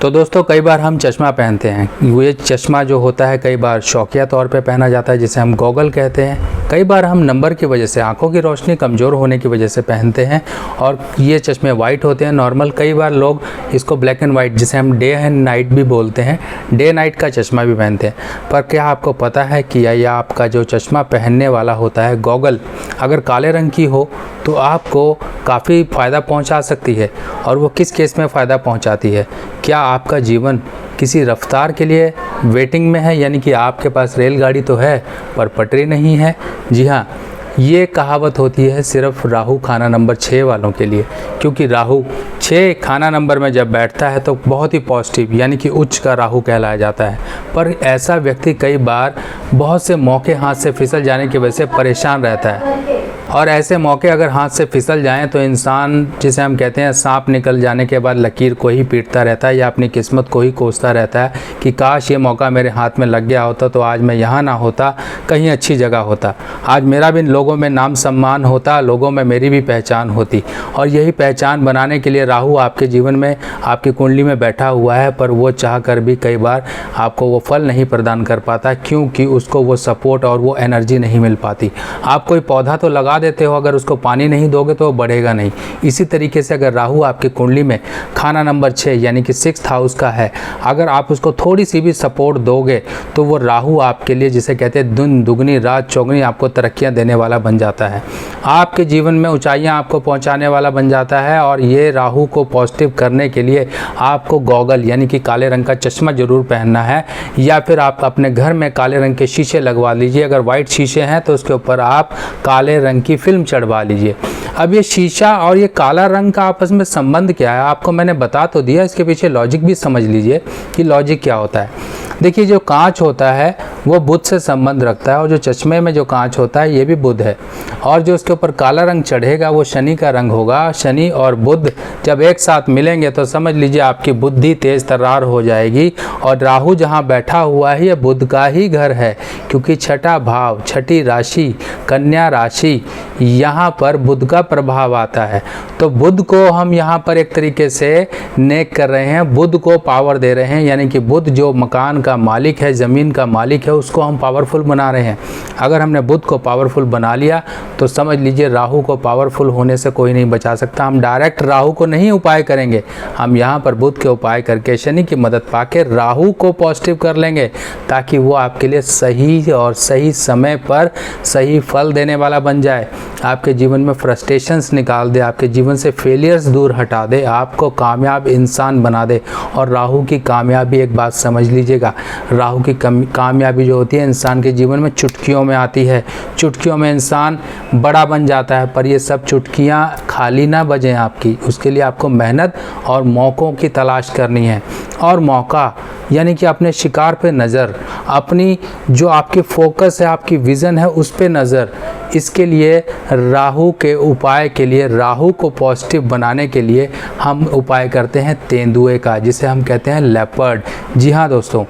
तो दोस्तों कई बार हम चश्मा पहनते हैं। ये चश्मा जो होता है कई बार शौकिया तौर पे पहना जाता है, जिसे हम गॉगल कहते हैं। कई बार हम नंबर की वजह से, आंखों की रोशनी कमज़ोर होने की वजह से पहनते हैं और ये चश्मे वाइट होते हैं नॉर्मल। कई बार लोग इसको ब्लैक एंड वाइट, जिसे हम डे एंड नाइट भी बोलते हैं, डे नाइट का चश्मा भी पहनते हैं। पर क्या आपको पता है कि यह आपका जो चश्मा पहनने वाला होता है गॉगल, अगर काले रंग की हो तो आपको काफ़ी फ़ायदा पहुंचा सकती है। और वो किस केस में फ़ायदा पहुंचाती है? क्या आपका जीवन किसी रफ्तार के लिए वेटिंग में है, यानी कि आपके पास रेलगाड़ी तो है पर पटरी नहीं है? जी हाँ, ये कहावत होती है सिर्फ राहु खाना नंबर 6 वालों के लिए, क्योंकि राहु 6 खाना नंबर में जब बैठता है तो बहुत ही पॉजिटिव, यानी कि उच्च का राहु कहलाया जाता है। पर ऐसा व्यक्ति कई बार बहुत से मौके हाथ से फिसल जाने की वजह से परेशान रहता है। और ऐसे मौके अगर हाथ से फिसल जाएं तो इंसान, जिसे हम कहते हैं सांप निकल जाने के बाद लकीर को ही पीटता रहता है या अपनी किस्मत को ही कोसता रहता है कि काश ये मौका मेरे हाथ में लग गया होता तो आज मैं यहाँ ना होता, कहीं अच्छी जगह होता, आज मेरा भी लोगों में नाम सम्मान होता, लोगों में मेरी भी पहचान होती। और यही पहचान बनाने के लिए राहु आपके जीवन में, आपकी कुंडली में बैठा हुआ है, पर वो चाह कर भी कई बार आपको वो फल नहीं प्रदान कर पाता, क्योंकि उसको वो सपोर्ट और वो एनर्जी नहीं मिल पाती। आप कोई पौधा तो लगा देते हो, अगर उसको पानी नहीं दोगे तो वो बढ़ेगा नहीं। इसी तरीके से अगर राहु आपकी कुंडली में खाना नंबर 6 यानी कि 6th हाउस का है, अगर आप उसको थोड़ी सी भी सपोर्ट दोगे तो वो राहु आपके लिए, जिसे कहते हैं दिन दुगनी रात चौगनी, आपको तरक्कियां देने वाला बन जाता है, आपके जीवन में ऊंचाइयां आपको पहुंचाने वाला बन जाता है। और ये राहु को पॉजिटिव करने के लिए आपको गॉगल यानी कि काले रंग का चश्मा जरूर पहनना है, या फिर आप अपने घर में काले रंग के शीशे लगवा लीजिए। अगर वाइट शीशे हैं तो उसके ऊपर आप काले रंग की फिल्म चढ़वा लीजिए। अब ये शीशा और ये काला रंग का आपस में संबंध क्या है, आपको मैंने बता तो दिया, इसके पीछे लॉजिक भी समझ लीजिए कि लॉजिक क्या होता है। देखिए, जो कांच होता है वो बुध से संबंध रखता है, और जो चश्मे में जो कांच होता है ये भी बुध है। और जो उसके ऊपर काला रंग चढ़ेगा वो शनि का रंग होगा। शनि और बुध जब एक साथ मिलेंगे तो समझ लीजिए आपकी बुद्धि तेज तर्रार हो जाएगी। और राहु जहाँ बैठा हुआ है ये बुध का ही घर है, क्योंकि छठा भाव, छठी राशि, कन्या राशि, यहाँ पर बुध का प्रभाव आता है। तो बुध को हम यहाँ पर एक तरीके से नेक कर रहे हैं, बुध को पावर दे रहे हैं, यानी कि बुध जो मकान का मालिक है, ज़मीन का मालिक है, उसको हम पावरफुल बना रहे हैं। अगर हमने बुध को पावरफुल बना लिया तो समझ लीजिए राहु को पावरफुल होने से कोई नहीं बचा सकता। हम डायरेक्ट राहु को नहीं उपाय करेंगे, हम यहाँ पर बुध के उपाय करके शनि की मदद पाके राहु को पॉजिटिव कर लेंगे, ताकि वो आपके लिए सही और सही समय पर सही फल देने वाला बन जाए, आपके जीवन में फ्रस्ट्रेशंस निकाल दे, आपके जीवन से फेलियर्स दूर हटा दे, आपको कामयाब इंसान बना दे। और राहु की कामयाबी, एक बात समझ लीजिएगा, राहु की कामयाबी जो होती है इंसान के जीवन में चुटकियों में आती है। चुटकियों में इंसान बड़ा बन जाता है, पर ये सब चुटकियाँ खाली ना बजें आपकी, उसके लिए आपको मेहनत और मौक़ों की तलाश करनी है। और मौका यानी कि अपने शिकार पे नज़र, अपनी जो आपकी फोकस है, आपकी विज़न है, उस पे नज़र। इसके लिए राहु के उपाय के लिए, राहु को पॉजिटिव बनाने के लिए हम उपाय करते हैं तेंदुए का, जिसे हम कहते हैं लेपर्ड। जी हाँ दोस्तों,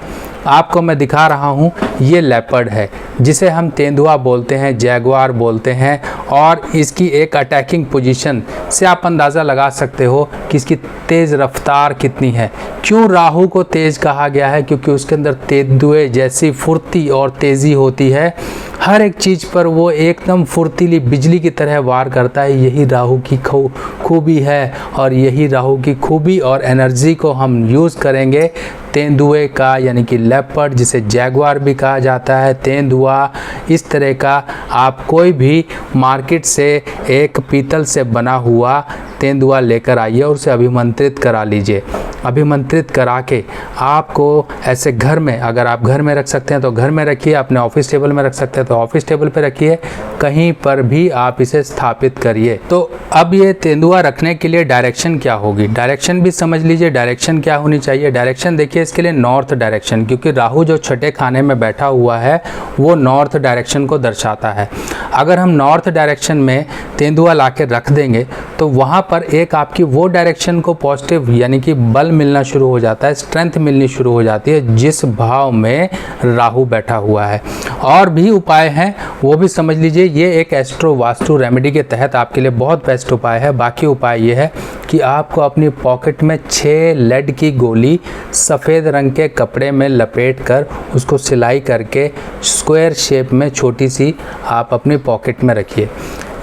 आपको मैं दिखा रहा हूँ, ये लेपर्ड है, जिसे हम तेंदुआ बोलते हैं, जैगुआर बोलते हैं। और इसकी एक अटैकिंग पोजीशन से आप अंदाज़ा लगा सकते हो कि इसकी तेज़ रफ्तार कितनी है। क्यों राहु को तेज़ कहा गया है? क्योंकि उसके अंदर तेंदुए जैसी फुर्ती और तेज़ी होती है। हर एक चीज़ पर वो एकदम फुर्तीली बिजली की तरह वार करता है। यही राहु की खूबी है, और यही राहु की खूबी और एनर्जी को हम यूज़ करेंगे तेंदुए का, यानी कि लेपर्ड, जिसे जैगुआर भी कहा जाता है, तेंदुआ। इस तरह का आप कोई भी मार्केट से एक पीतल से बना हुआ तेंदुआ लेकर आइए और उसे अभिमंत्रित करा लीजिए। अभिमंत्रित करा के आपको ऐसे घर में, अगर आप घर में रख सकते हैं तो घर में रखिए, अपने ऑफिस टेबल में रख सकते हैं तो ऑफिस टेबल पे रखिए, कहीं पर भी आप इसे स्थापित करिए। तो अब ये तेंदुआ रखने के लिए डायरेक्शन क्या होगी, डायरेक्शन भी समझ लीजिए। डायरेक्शन क्या होनी चाहिए? डायरेक्शन देखिए, इसके लिए नॉर्थ डायरेक्शन, क्योंकि राहु जो छठे खाने में बैठा हुआ है वो नॉर्थ डायरेक्शन को दर्शाता है। अगर हम नॉर्थ डायरेक्शन में तेंदुआ ला के रख देंगे तो वहाँ पर एक आपकी वो डायरेक्शन को पॉजिटिव यानी कि बल मिलना शुरू हो जाता है, स्ट्रेंथ मिलनी शुरू हो जाती है जिस भाव में राहु बैठा हुआ है। और भी उपाय हैं, वो भी समझ लीजिए। ये एक एस्ट्रो वास्तु रेमेडी के तहत आपके लिए बहुत बेस्ट उपाय है। बाकी उपाय ये है कि आपको अपनी पॉकेट में 6 लेड की गोली सफ़ेद रंग के कपड़े में लपेट कर उसको सिलाई करके स्क्वायर शेप में छोटी सी आप अपनी पॉकेट में रखिए।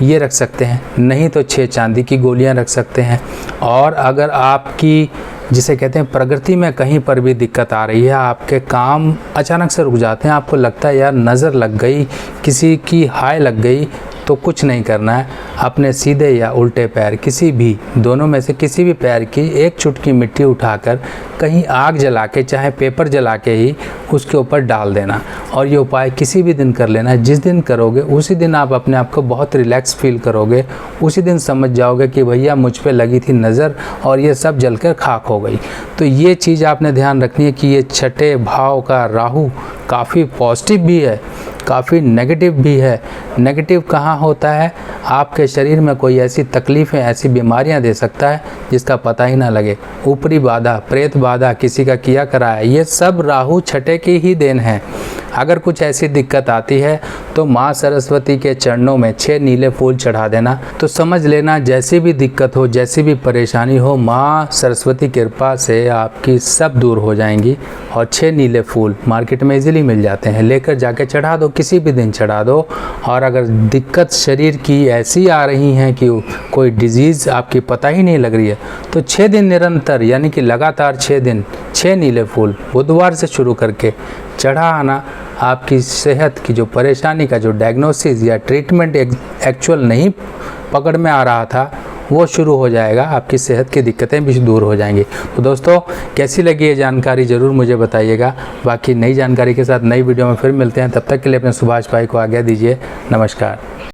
ये रख सकते हैं, नहीं तो 6 चांदी की गोलियां रख सकते हैं। और अगर आपकी जिसे कहते हैं प्रगति में कहीं पर भी दिक्कत आ रही है, आपके काम अचानक से रुक जाते हैं, आपको लगता है यार नज़र लग गई, किसी की हाय लग गई, तो कुछ नहीं करना है। अपने सीधे या उल्टे पैर किसी भी दोनों में से किसी भी पैर की एक चुटकी मिट्टी उठाकर कहीं आग जला के चाहे पेपर जला के ही उसके ऊपर डाल देना। और ये उपाय किसी भी दिन कर लेना। जिस दिन करोगे उसी दिन आप अपने आप को बहुत रिलैक्स फील करोगे। उसी दिन समझ जाओगे कि भैया मुझ पे लगी थी नज़र और ये सब जलकर खाक हो गई। तो ये चीज़ आपने ध्यान रखनी है कि ये छठे भाव का राहु काफ़ी पॉजिटिव भी है, काफ़ी नेगेटिव भी है। नेगेटिव कहाँ होता है, आपके शरीर में कोई ऐसी तकलीफ़ें, ऐसी बीमारियां दे सकता है जिसका पता ही ना लगे। ऊपरी बाधा, प्रेत बाधा किसी का किया करा है, ये सब राहु छठे की ही देन है। अगर कुछ ऐसी दिक्कत आती है तो माँ सरस्वती के चरणों में 6 नीले फूल चढ़ा देना। तो समझ लेना जैसी भी दिक्कत हो, जैसी भी परेशानी हो, माँ सरस्वती कृपा से आपकी सब दूर हो जाएंगी। और 6 नीले फूल मार्केट में इजीली मिल जाते हैं, लेकर जाके चढ़ा दो, किसी भी दिन चढ़ा दो। और अगर दिक्कत शरीर की ऐसी आ रही हैं कि कोई डिजीज़ आपकी पता ही नहीं लग रही है, तो 6 दिन निरंतर यानी कि लगातार 6 दिन 6 नीले फूल बुधवार से शुरू करके चढ़ा आना। आपकी सेहत की जो परेशानी का जो डायग्नोसिस या ट्रीटमेंट एक्चुअल नहीं पकड़ में आ रहा था वो शुरू हो जाएगा, आपकी सेहत की दिक्कतें भी दूर हो जाएंगी। तो दोस्तों, कैसी लगी ये जानकारी ज़रूर मुझे बताइएगा। बाकी नई जानकारी के साथ नई वीडियो में फिर मिलते हैं। तब तक के लिए अपने सुभाष भाई को आज्ञा दीजिए। नमस्कार।